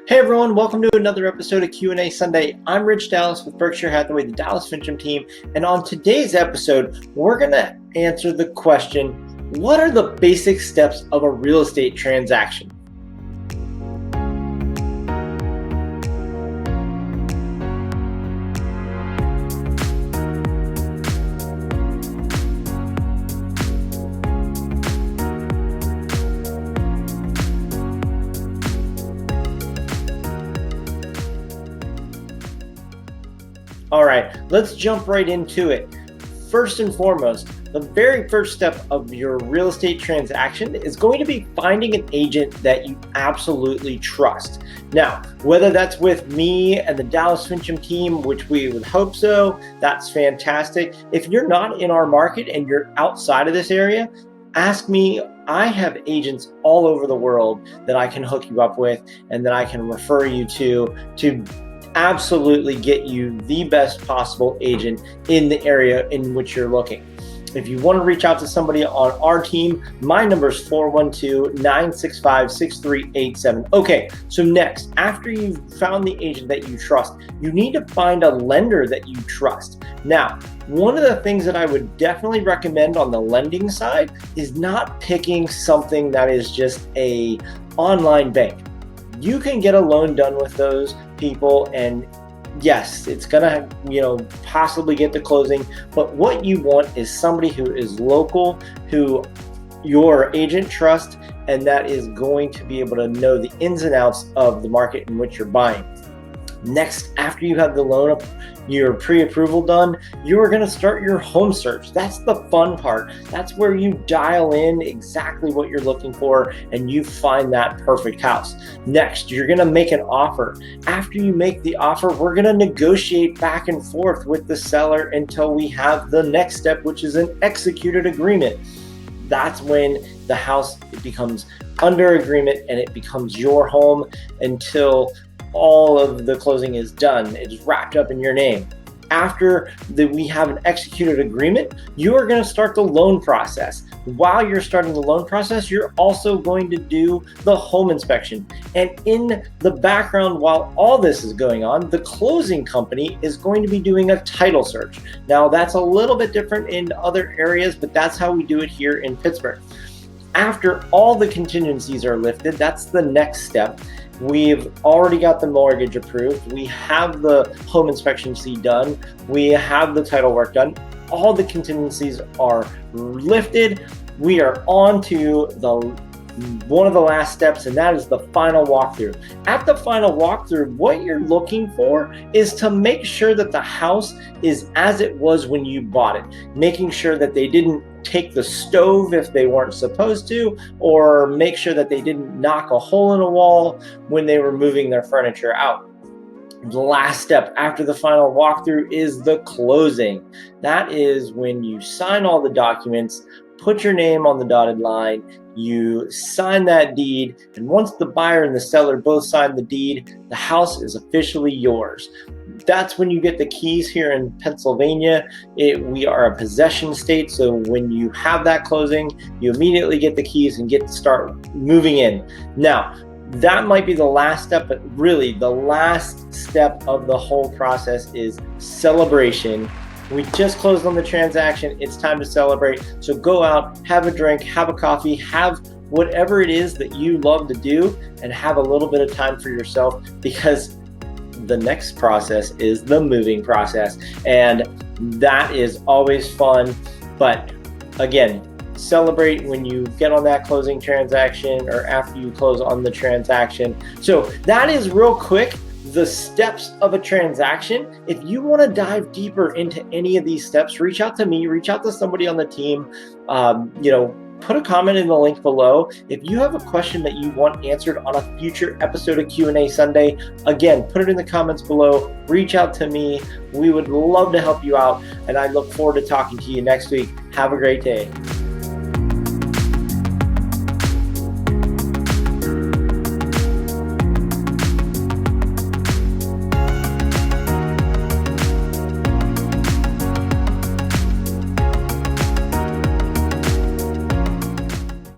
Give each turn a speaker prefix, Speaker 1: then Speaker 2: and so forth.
Speaker 1: Hey everyone, welcome to another episode of Q&A Sunday. I'm Rich Dallas with Berkshire Hathaway, the Dallas-Fincham team, and on today's episode, we're going to answer the question, what are the basic steps of a real estate transaction? All right, let's jump right into it. First and foremost, the very first step of your real estate transaction is going to be finding an agent that you absolutely trust. Now, whether that's with me and the Dallas-Fincham team, which we would hope so, that's fantastic. If you're not in our market and you're outside of this area, ask me. I have agents all over the world that I can hook you up with and that I can refer you to absolutely get you the best possible agent in the area in which you're looking. If you want to reach out to somebody on our team, my number is 412-965-6387. Okay, so next, after you've found the agent that you trust, you need to find a lender that you trust. Now, one of the things that I would definitely recommend on the lending side is not picking something that is just a online bank. You can get a loan done with those people, and yes, it's gonna possibly get the closing, but what you want is somebody who is local, who your agent trusts, and that is going to be able to know the ins and outs of the market in which you're buying. Next, after you have the loan, your pre-approval done, you are going to start your home search. That's the fun part. That's where you dial in exactly what you're looking for and you find that perfect house. Next, you're going to make an offer. After you make the offer, we're going to negotiate back and forth with the seller until we have the next step, which is an executed agreement. That's when the house becomes under agreement and it becomes your home until all of the closing is done. It's wrapped up in your name. After we have an executed agreement, you are going to start the loan process. While you're starting the loan process, you're also going to do the home inspection. And in the background, while all this is going on, the closing company is going to be doing a title search. Now, that's a little bit different in other areas, but that's how we do it here in Pittsburgh. After all the contingencies are lifted, that's the next step. We've already got the mortgage approved. We have the home inspection done. We have the title work done. All the contingencies are lifted. We are on to one of the last steps, and that is the final walkthrough. At the final walkthrough, what you're looking for is to make sure that the house is as it was when you bought it, making sure that they didn't take the stove if they weren't supposed to, or make sure that they didn't knock a hole in a wall when they were moving their furniture out. The last step after the final walkthrough is the closing. That is when you sign all the documents, put your name on the dotted line, you sign that deed, and once the buyer and the seller both sign the deed, the house is officially yours. That's when you get the keys here in Pennsylvania. We are a possession state, so when you have that closing, you immediately get the keys and get to start moving in. Now, that might be the last step, but really the last step of the whole process is celebration. We just closed on the transaction. It's time to celebrate. So go out, have a drink, have a coffee, have whatever it is that you love to do, and have a little bit of time for yourself, because the next process is the moving process, and that is always fun. But again, celebrate when you get on that closing transaction or after you close on the transaction. So that is real quick the steps of a transaction. If you want to dive deeper into any of these steps, reach out to me, reach out to somebody on the team. Put a comment in the link below. If you have a question that you want answered on a future episode of Q&A Sunday, again, put it in the comments below. Reach out to me. We would love to help you out, and I look forward to talking to you next week. Have a great day.